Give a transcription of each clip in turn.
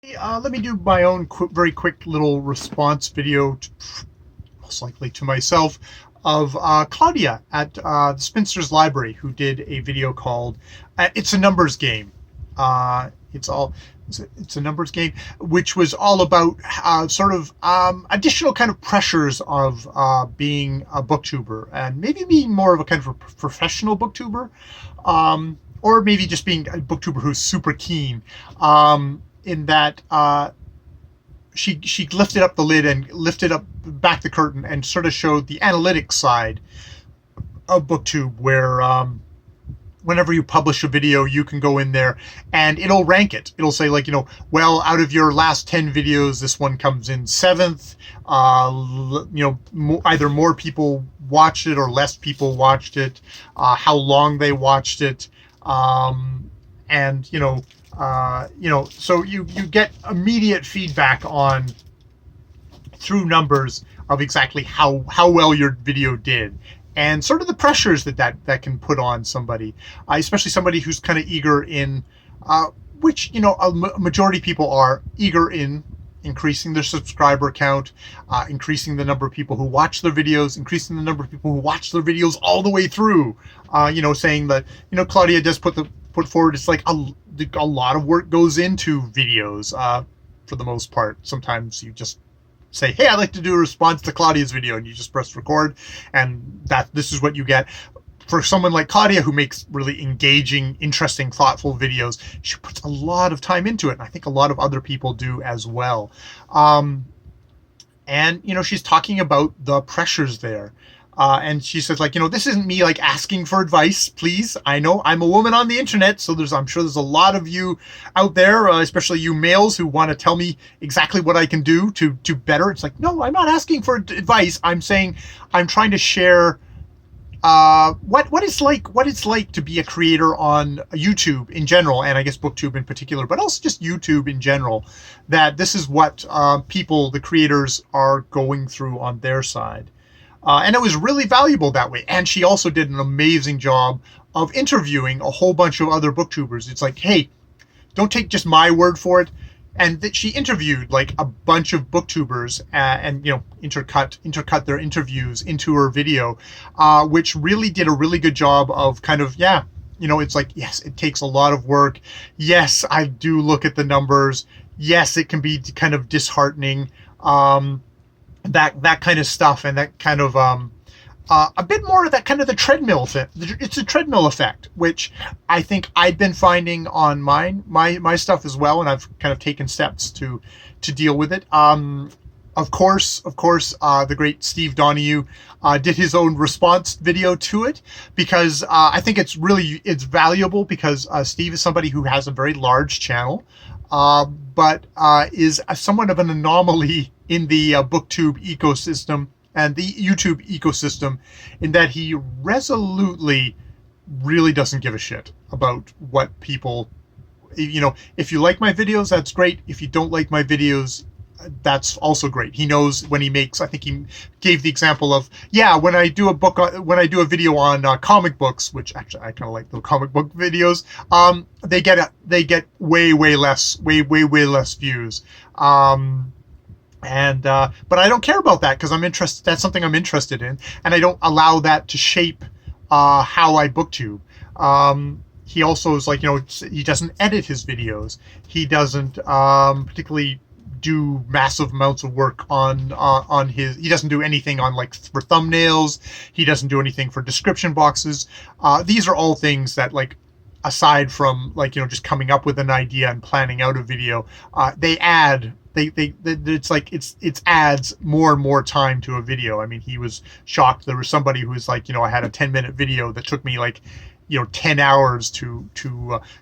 Let me do my own very quick little response video, most likely to myself, of Claudia at the Spinster's Library, who did a video called "It's a Numbers Game." It's all. It's a numbers game, which was all about sort of additional kind of pressures of being a booktuber, and maybe being more of a kind of a professional booktuber, or maybe just being a booktuber who's super keen. In that she lifted up the lid and lifted up back the curtain and sort of showed the analytics side of booktube, where whenever you publish a video, you can go in there and it'll rank it. It'll say, like, well, out of your last 10 videos, this one comes in 7th. Either more people watched it or less people watched it, how long they watched it, and so you get immediate feedback on, through numbers, of exactly how well your video did, and sort of the pressures that can put on somebody, especially somebody who's kind of eager in, which a majority of people are eager in increasing their subscriber count, increasing the number of people who watch their videos, increasing the number of people who watch their videos all the way through. Saying that Claudia does put forward, it's like a lot of work goes into videos, for the most part. Sometimes you just say, hey, I'd like to do a response to Claudia's video, and you just press record, and this is what you get. For someone like Claudia, who makes really engaging, interesting, thoughtful videos, she puts a lot of time into it, and I think a lot of other people do as well. And she's talking about the pressures there. And she says, like, this isn't me like asking for advice, please. I know I'm a woman on the internet, so I'm sure there's a lot of you out there, especially you males, who want to tell me exactly what I can do to better. It's like, no, I'm not asking for advice. I'm saying I'm trying to share what it's like to be a creator on YouTube in general, and I guess BookTube in particular, but also just YouTube in general. That this is what the creators, are going through on their side. And it was really valuable that way. And she also did an amazing job of interviewing a whole bunch of other booktubers. It's like, hey, don't take just my word for it. And that she interviewed like a bunch of booktubers, and intercut their interviews into her video, which really did a really good job of kind of, it's like, yes, it takes a lot of work. Yes, I do look at the numbers. Yes, it can be kind of disheartening. That kind of stuff, and that kind of a bit more of that kind of the treadmill thing. It's a treadmill effect, which I think I'd been finding on my stuff as well, and I've kind of taken steps to deal with it. Of course, the great Steve Donahue did his own response video to it, because I think it's valuable, because Steve is somebody who has a very large channel, but is somewhat of an anomaly in the BookTube ecosystem and the YouTube ecosystem, in that he resolutely really doesn't give a shit about what people, if you like my videos, that's great. If you don't like my videos, that's also great. He knows when he makes, I think he gave the example of, when I do a video on comic books, which actually I kind of like the comic book videos, they get way less views. But I don't care about that, because that's something I'm interested in, and I don't allow that to shape how I booktube. He also is like, he doesn't edit his videos. He doesn't particularly do massive amounts of work on his. He doesn't do anything on, like, for thumbnails. He doesn't do anything for description boxes. These are all things that, like, aside from, like, just coming up with an idea and planning out a video, they add. It's like it's adds more and more time to a video. I mean, he was shocked. There was somebody who was like, I had a 10-minute video that took me like 10 hours to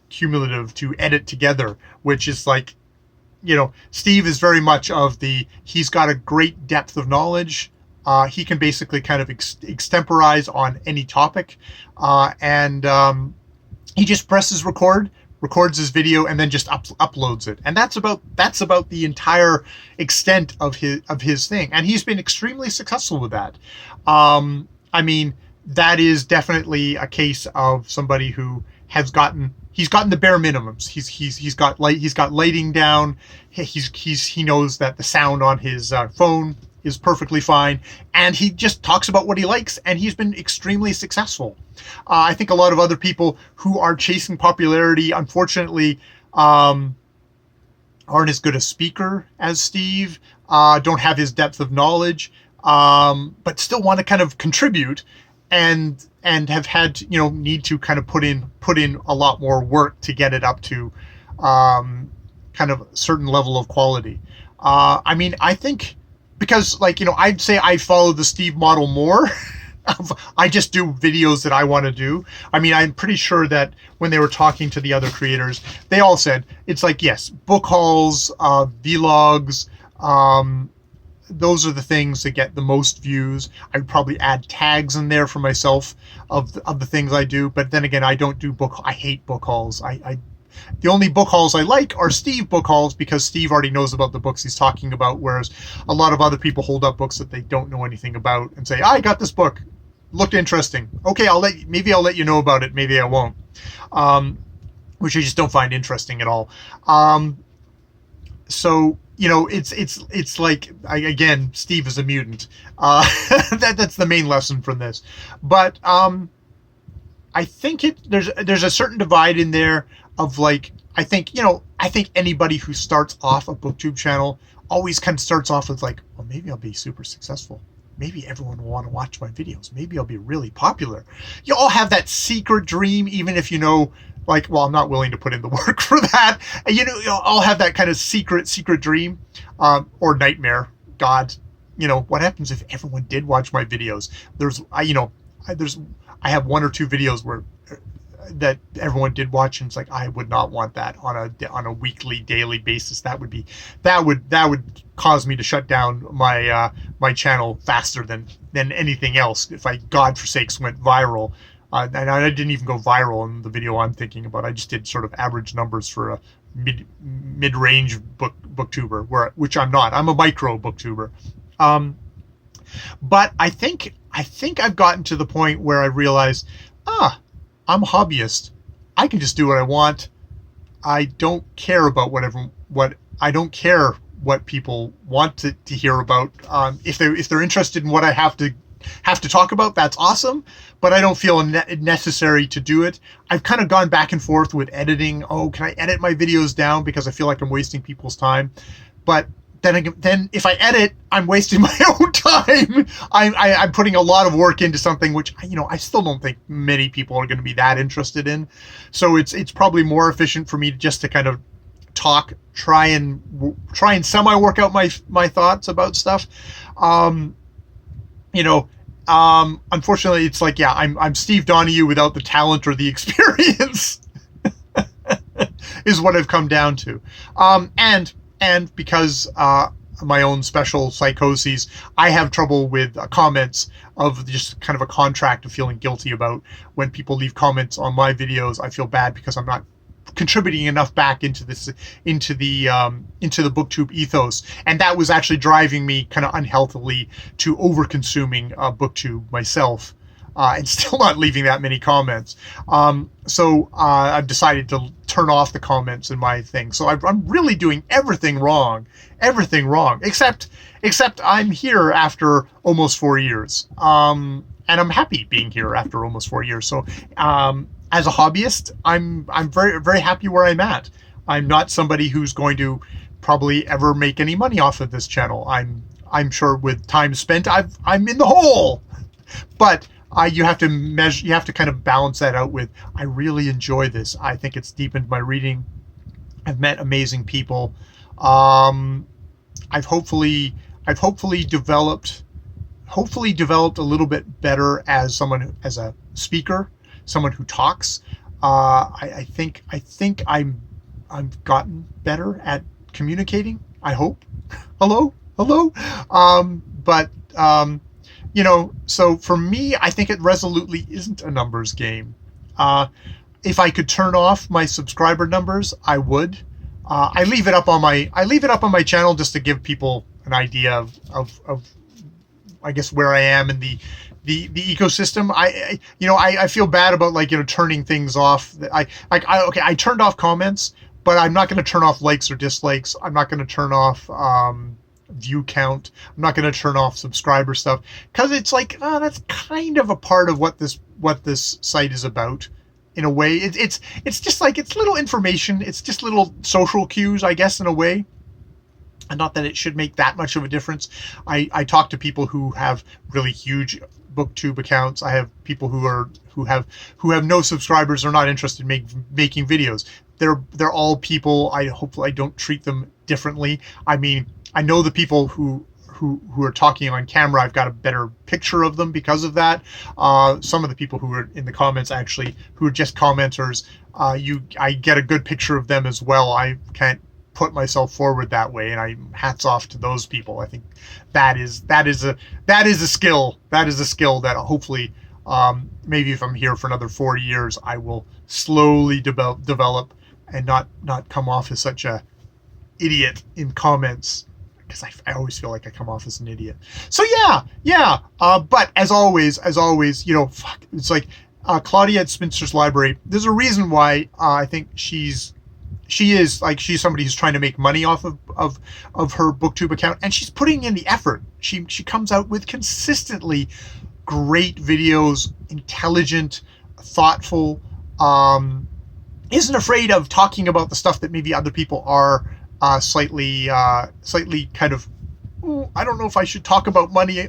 cumulative to edit together, which is like, Steve is very much of he's got a great depth of knowledge. He can basically kind of extemporize on any topic, and he just presses record, records his video, and then just uploads it. And that's about the entire extent of his thing. And he's been extremely successful with that. I mean, that is definitely a case of somebody who has gotten he's gotten the bare minimums. He's got lighting down. He knows that the sound on his phone is perfectly fine, and he just talks about what he likes, and he's been extremely successful. I think a lot of other people who are chasing popularity, unfortunately, aren't as good a speaker as Steve, don't have his depth of knowledge, but still want to kind of contribute, and have had, need to kind of put in a lot more work to get it up to kind of a certain level of quality. I mean, I think, because, like, I'd say I follow the Steve model more. I just do videos that I want to do. I mean, I'm pretty sure that when they were talking to the other creators, they all said, it's like, yes, book hauls, vlogs, those are the things that get the most views. I would probably add tags in there for myself of the things I do. But then again, I don't do I hate book hauls. The only book hauls I like are Steve book hauls, because Steve already knows about the books he's talking about, whereas a lot of other people hold up books that they don't know anything about and say, I got this book, looked interesting. Okay, maybe I'll let you know about it, maybe I won't. Which I just don't find interesting at all. So, it's like, again, Steve is a mutant. That's the main lesson from this. But I think there's a certain divide in there of, like, I think anybody who starts off a BookTube channel always kind of starts off with, like, well, maybe I'll be super successful. Maybe everyone will want to watch my videos. Maybe I'll be really popular. You all have that secret dream, even if like, well, I'm not willing to put in the work for that. You'll all have that kind of secret dream, or nightmare. God, what happens if everyone did watch my videos? I have 1 or 2 videos where that everyone did watch, and it's like, I would not want that on a weekly, daily basis. That would cause me to shut down my my channel faster than anything else if I, God forsakes, went viral. And I didn't even go viral in the video I'm thinking about. I just did sort of average numbers for a mid-range booktuber, which I'm not. I'm a micro booktuber. But I think I've gotten to the point where I realized, I'm a hobbyist. I can just do what I want. I don't care about I don't care what people want to hear about. If they're interested in what I have to talk about, that's awesome. But I don't feel necessary to do it. I've kind of gone back and forth with editing. Oh, can I edit my videos down because I feel like I'm wasting people's time? But then if I edit, I'm wasting my own time. I'm putting a lot of work into something which, I still don't think many people are going to be that interested in. So it's probably more efficient for me just to kind of talk, try and semi work out my thoughts about stuff. Unfortunately, it's like, yeah, I'm Steve Donahue without the talent or the experience, is what I've come down to. And because my own special psychoses, I have trouble with comments, of just kind of a contract of feeling guilty about when people leave comments on my videos. I feel bad because I'm not contributing enough back into the BookTube ethos, and that was actually driving me kind of unhealthily to over-consuming BookTube myself, and still not leaving that many comments. So I've decided to turn off the comments in my thing. So I'm really doing everything wrong, except I'm here after almost 4 years, and I'm happy being here after almost 4 years. So as a hobbyist, I'm very, very happy where I'm at. I'm not somebody who's going to probably ever make any money off of this channel. I'm sure with time spent, I'm in the hole. But you have to measure. You have to kind of balance that out with, I really enjoy this. I think it's deepened my reading. I've met amazing people. I've hopefully developed a little bit better as a speaker, someone who talks. I think I've gotten better at communicating. I hope. Hello. So for me, I think it resolutely isn't a numbers game. If I could turn off my subscriber numbers, I would. I leave it up on my channel just to give people an idea of I guess where I am in the ecosystem. I feel bad about like, turning things off. I turned off comments, but I'm not going to turn off likes or dislikes. I'm not going to turn off view count. I'm not going to turn off subscriber stuff, because it's like, that's kind of a part of what this site is about. In a way, it's just like, it's little information. It's just little social cues, I guess, in a way. And not that it should make that much of a difference. I talk to people who have really huge BookTube accounts. I have people who have no subscribers, or not interested in making videos. They're all people. Hopefully I don't treat them differently. I mean, I know the people who are talking on camera, I've got a better picture of them because of that. Some of the people who are in the comments, actually, who are just commenters, I get a good picture of them as well. I can't put myself forward that way, and hats off to those people. I think that is a skill. That is a skill that hopefully, maybe if I'm here for another 40 years, I will slowly develop and not come off as such a idiot in comments, because I always feel like I come off as an idiot. So yeah. But as always, it's like, Claudia at Spinster's Library. There's a reason why I think she's somebody who's trying to make money off of her BookTube account, and she's putting in the effort. She comes out with consistently great videos, intelligent, thoughtful, isn't afraid of talking about the stuff that maybe other people are slightly kind of, I don't know if I should talk about money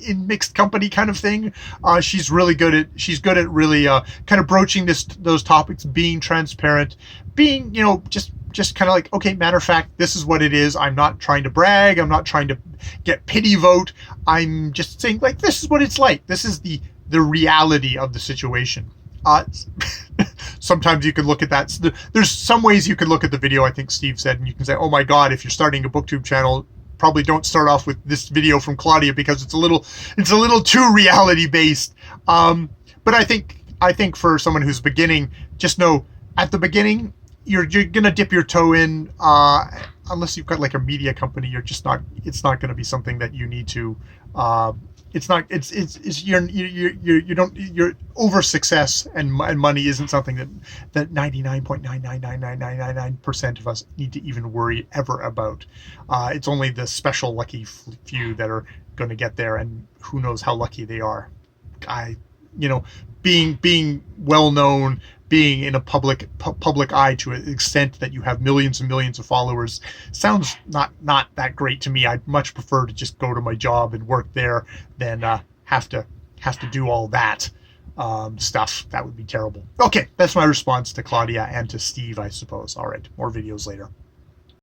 in mixed company kind of thing. She's good at really kind of broaching those topics, being transparent, being, just kind of like, okay, matter of fact, this is what it is. I'm not trying to brag. I'm not trying to get pity vote. I'm just saying, like, this is what it's like. This is the reality of the situation. Sometimes you can look at that. There's some ways you can look at the video, I think Steve said, and you can say, oh my God, if you're starting a BookTube channel, probably don't start off with this video from Claudia, because it's a little too reality based. But I think for someone who's beginning, just know at the beginning, you're gonna dip your toe in, unless you've got like a media company. It's not gonna be something that you need to, you're over success, and money isn't something that 99.99999% of us need to even worry ever about. It's only the special lucky few that are going to get there, and who knows how lucky they are. Being well known, being in a public eye to an extent that you have millions and millions of followers, sounds not that great to me. I'd much prefer to just go to my job and work there than have to do all that stuff. That would be terrible. Okay, that's my response to Claudia and to Steve, I suppose. All right, more videos later.